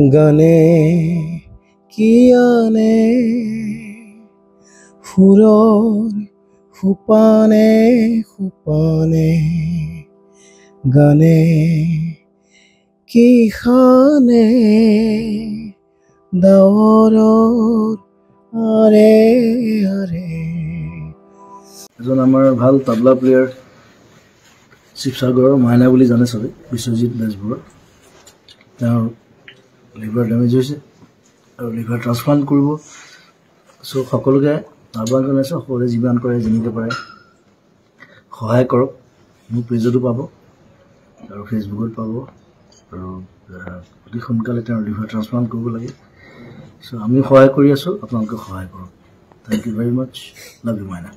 গানে কি আনে সুৰৰ সোপানে সোপানে গানে কি খানে ডাৱৰৰ আৰে আৰে। এজন আমাৰ ভাল তবলা প্লেয়াৰ শিৱসাগৰৰ মাইনা বুলি জানে চবে, বিশ্বজিৎ বেজবৰুৱা। তেওঁৰ লিভাৰ ডেমেজ হৈছে আৰু লিভাৰ ট্ৰান্সপ্লাণ্ট কৰিব। চ' সকলোকে আহ্বান জনাইছোঁ, সকলোৱে যিমান কৰে যেনেকৈ পাৰে সহায় কৰক। মোৰ পেজতো পাব আৰু ফেচবুকত পাব। আৰু অতি সোনকালে তেওঁৰ লিভাৰ ট্ৰান্সপ্লাণ্ট কৰিব লাগে। চ' আমি সহায় কৰি আছোঁ, আপোনালোকে সহায় কৰক। Thank you very much. Love you মাইনা।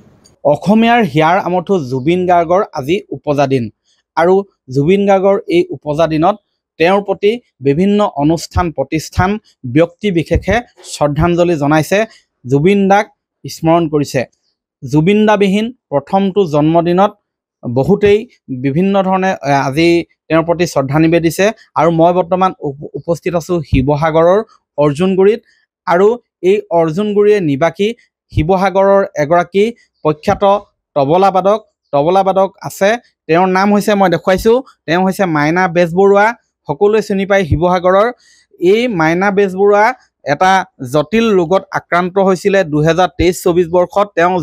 অসমীয়াৰ হিয়াৰ আমঠু জুবিন গাৰ্গৰ আজি উপজা দিন আৰু জুবিন গাৰ্গৰ এই উপজা দিনত তেওঁৰ প্ৰতি বিভিন্ন অনুষ্ঠান প্ৰতিষ্ঠান ব্যক্তি বিশেষে শ্ৰদ্ধাঞ্জলি জনাইছে, জুবিন দাক স্মৰণ কৰিছে। জুবিন দাবিহীন প্ৰথমটো জন্মদিনত বহুতেই বিভিন্ন ধৰণে আজি তেওঁৰ প্ৰতি শ্ৰদ্ধা নিবেদিছে। আৰু মই বৰ্তমান উপস্থিত আছোঁ শিৱসাগৰৰ অৰ্জুনগুৰিত আৰু এই অৰ্জুনগুৰিৰ নিবাসী শিৱসাগৰৰ এগৰাকী প্ৰখ্যাত তবলাবাদক আছে। তেওঁৰ নাম হৈছে, মই দেখুৱাইছোঁ, তেওঁ হৈছে মাইনা বেজবৰুৱা। সকলোৱে চিনি পায় শিৱসাগৰৰ। এই মাইনা বেজবৰুৱা এটা জটিল ৰোগত আক্ৰান্ত হৈছিলে 2023-24 বৰ্ষত। তেওঁ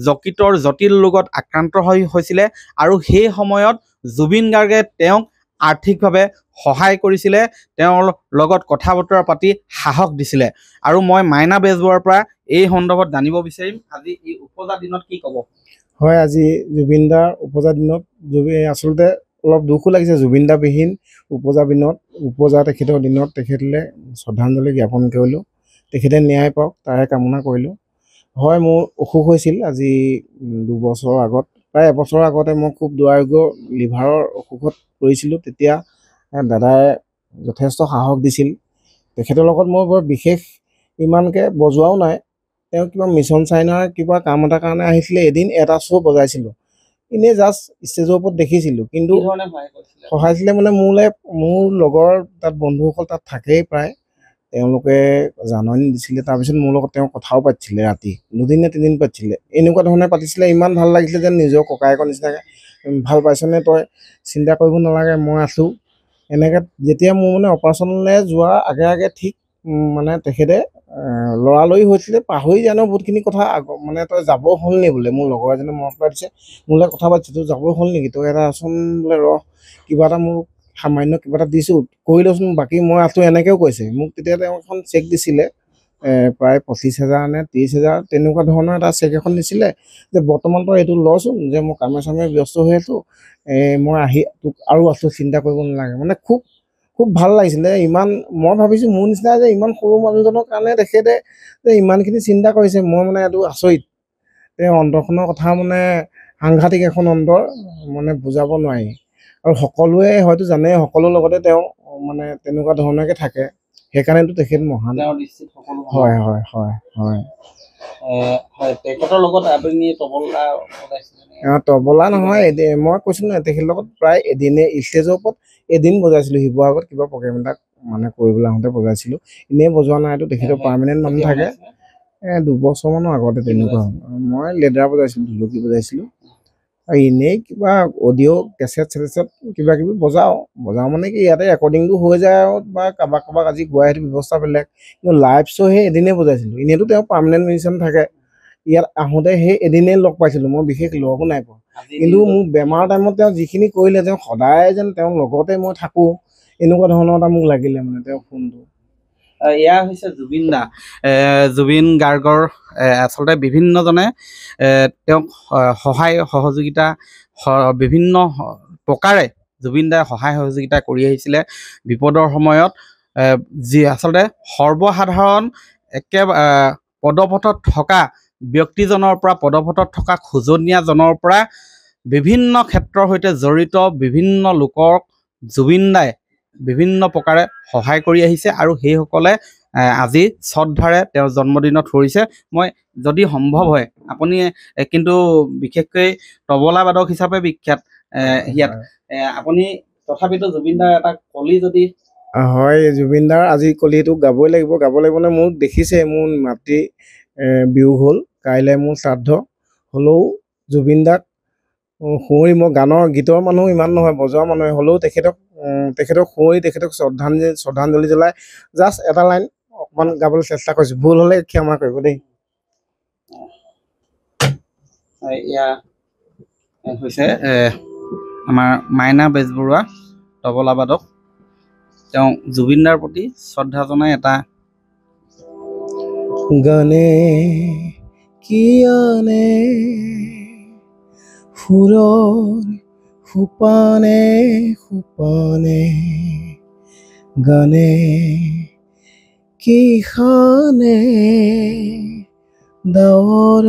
যকৃতৰ জটিল ৰোগত আক্ৰান্ত হৈছিলে আৰু সেই সময়ত জুবিন গাৰ্গে তেওঁক আৰ্থিকভাৱে সহায় কৰিছিলে, তেওঁৰ লগত কথা বতৰা পাতি সাহস দিছিলে। আৰু মই মাইনা বেজবৰুৱাৰ পৰা এই সন্দৰ্ভত জানিব বিচাৰিম, আজি এই উপজা দিনত কি ক'ব? হয়, আজি জুবিন দাৰ উপজা দিনত আচলতে অলপ দুখো লাগিছে। জুবিন দাবিহীন উপজা তেখেতৰ দিনত তেখেতলৈ শ্ৰদ্ধাঞ্জলি জ্ঞাপন কৰিলোঁ। তেখেতে ন্যায় পাওক তাৰে কামনা কৰিলোঁ। হয়, মোৰ অসুখ হৈছিল আজি 2 বছৰৰ আগত, প্ৰায় এবছৰৰ আগতে মই খুব দুৰাৰোগ্য লিভাৰৰ অসুখত পৰিছিলোঁ। তেতিয়া দাদাই যথেষ্ট সাহস দিছিল। তেখেতৰ লগত মই বৰ বিশেষ ইমানকৈ বজোৱাও নাই। তেওঁ কিবা মিছন চাইনাৰ কিবা কাম এটাৰ কাৰণে আহিছিলে, এদিন এটা শ্ব' বজাইছিলোঁ। এনেই জাষ্ট ষ্টেজৰ ওপৰত দেখিছিলোঁ, কিন্তু সহাইছিলে মানে মোৰ লগৰ তাত বন্ধুসকল তাত থাকেই প্ৰায়, তেওঁলোকে জাননী দিছিলে। তাৰপিছত মোৰ লগত তেওঁ কথাও পাতিছিলে, ৰাতি 2 নে 3 দিন পাতিছিলে। এনেকুৱা ধৰণে পাতিছিলে, ইমান ভাল লাগিছিলে যেন নিজৰ ককায়েকৰ নিচিনাকৈ। ভাল পাইছনে তই, চিন্তা কৰিব নালাগে, মই আছোঁ। এনেকৈ যেতিয়া মোৰ মানে অপাৰেশ্যনলৈ যোৱাৰ আগে আগে ঠিক মানে তেখেতে লৰালৰি হৈছিলে, পাহৰি জানো বহুতখিনি কথা। মানে তই যাব হ'ল নি বোলে, মোৰ লগৰ এজনে মনত পেলাই দিছে, মোলৈ কথা পাতিছে, তোৰ যাব হ'ল নেকি, তই এটা আচোন বোলে, ৰহ কিবা এটা মোক সামান্য কিবা এটা দিছোঁ, কৰি লচোন, বাকী মই আছোঁ, এনেকৈও কৈছে মোক। তেতিয়া তেওঁ এখন চেক দিছিলে, প্ৰায় 25,000 নে 30,000 তেনেকুৱা ধৰণৰ এটা চেক এখন দিছিলে, যে বৰ্তমান তই এইটো লচোন, যে মই কামে চামে ব্যস্ত হৈ আছোঁ, মই আহি তোক আৰু আছোঁ, চিন্তা কৰিব নালাগে। মানে খুব ভাল লাগিছিলে। ইমান মই ভাবিছোঁ মোৰ নিচিনা যে ইমান সৰু মানুহজনৰ কাৰণে তেখেতে যে ইমানখিনি চিন্তা কৰিছে, মই মানে এইটো আচৰিত। তেওঁ অন্তৰখনৰ কথা মানে সাংঘাতিক এখন অন্তৰ, মানে বুজাব নোৱাৰি। আৰু সকলোৱে হয়তো জানে, সকলোৰ লগতে তেওঁ মানে তেনেকুৱা ধৰণকে থাকে, সেইকাৰণেতো তেখেত মহান। হয় হয় হয় হয়। তেখেতৰ লগত আপুনি তবলা নহয়, মই কৈছোঁ নহয়, তেখেতৰ লগত প্ৰায় এদিনে ষ্টেজৰ ওপৰত এদিন বজাইছিলোঁ। শিৱসাগৰত কিবা প্ৰগ্ৰেম এটা মানে কৰিবলৈ আহোঁতে বজাইছিলোঁ, এনেই বজোৱা নাইতো। তেখেতৰ পাৰ্মানেণ্ট মানুহ থাকে। 2 বছৰমানৰ আগতে তেনেকুৱা হ'ল। মই লেডাৰ বজাইছিলোঁ, ঢুলুকি বজাইছিলোঁ। আৰু এনেই কিবা অডিঅ' কেছেট কিবা কিবি বজাওঁ মানে কি, ইয়াতে ৰেকৰ্ডিংটো হৈ যায় আৰু বা কাৰোবাক আজি গোৱাই সেইটো ব্যৱস্থা বেলেগ। কিন্তু লাইভ শ্ব' সেই এদিনেই বজাইছিলোঁ। এনেইতো তেওঁ পাৰ্মানেণ্ট মিউজিচিয়ান থাকে। ইয়াত আহোঁতে সেই এদিনেই লগ পাইছিলোঁ, মই বিশেষ লগো নাই পোৱা। কিন্তু মোৰ বেমাৰৰ টাইমত তেওঁ যিখিনি কৰিলে, তেওঁ সদায় যেন তেওঁৰ লগতে মই থাকোঁ, এনেকুৱা ধৰণৰ এটা মোক লাগিলে মানে তেওঁৰ ফোনটো। এয়া হৈছে জুবিন দা। জুবিন গাৰ্গৰ আচলতে বিভিন্নজনে তেওঁক সহায় সহযোগিতা বিভিন্ন প্ৰকাৰে জুবিন দাই সহায় সহযোগিতা কৰি আহিছিলে বিপদৰ সময়ত। যি আচলতে সৰ্বসাধাৰণ একেবাৰে পদপথত থকা ব্যক্তিজনৰ পৰা, পদপথত থকা খোজনীয়াজনৰ পৰা বিভিন্ন ক্ষেত্ৰৰ সৈতে জড়িত বিভিন্ন লোকক জুবিন দাই বিভিন্ন প্ৰকাৰে সহায় কৰি আহিছে আৰু সেইসকলে আজি শ্ৰদ্ধাৰে তেওঁৰ জন্মদিনত কৰিছে। মই যদি সম্ভৱ হয়, আপুনি কিন্তু বিশেষকৈ তবলাবাদক হিচাপে বিখ্যাত ইয়াত, আপুনি তথাপিতো জুবিন দাৰ এটা কলি যদি হয় জুবিন দাৰ আজি কলিটো গাবই লাগিব মানে মোক দেখিছে মোৰ মাতৃ বিয়োগ হ'ল কাইলৈ মোৰ শ্ৰাদ্ধ হ'লেও জুবিন দাক শুৱৰি মই গীতৰ মানুহ ইমান নহয় বজোৱা মানুহে হ'লেও তেখেতক শুৱৰি তেখেতক শ্ৰদ্ধাঞ্জলি জ্বলাই জাষ্ট এটা লাইন অকণমান গাবলৈ চেষ্টা কৰিছোঁ ভুল হ'লে ক্ষমা কৰিব দেই এয়া হৈছে আমাৰ মাইনা বেজবৰুৱা তবলাবাদক তেওঁ জুবিন দাৰ প্ৰতি শ্ৰদ্ধা জনাই এটা গানে কিয়ানে সুৰৰ সোপানে গানে কিখানে ডাৱৰৰ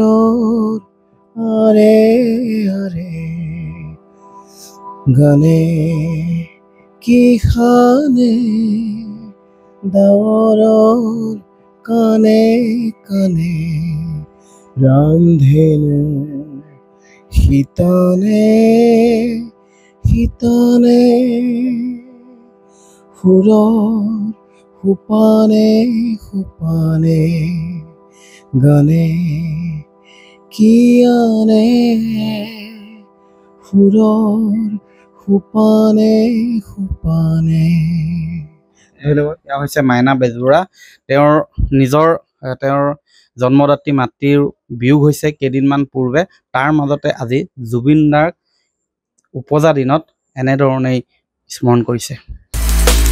আৰে গানে কিখানে ডাৱৰৰ কানে ৰামধেনু শীতানে সুৰৰ সোপানে গানে কিয়ানে সুৰৰ সোপানে ধন্যবাদ এয়া হৈছে মাইনা বেজবৰুৱা তেওঁৰ জন্মদাত্ৰী মাতৃৰ বিয়োগ হৈছে কেইদিনমান পূৰ্বে তাৰ মাজতে আজি জুবিন দাৰ উপজা দিনত এনেধৰণেই স্মৰণ কৰিছে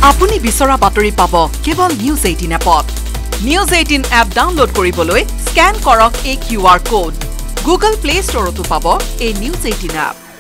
আপুনি বিচৰা বাতৰি পাব কেৱল নিউজ 18 এপত নিউজ 18 এপ ডাউনলোড কৰিবলৈ স্ক্যান কৰক এই QR কোড গুগল প্লে ষ্টৰতো পাব এই নিউজ 18 এপ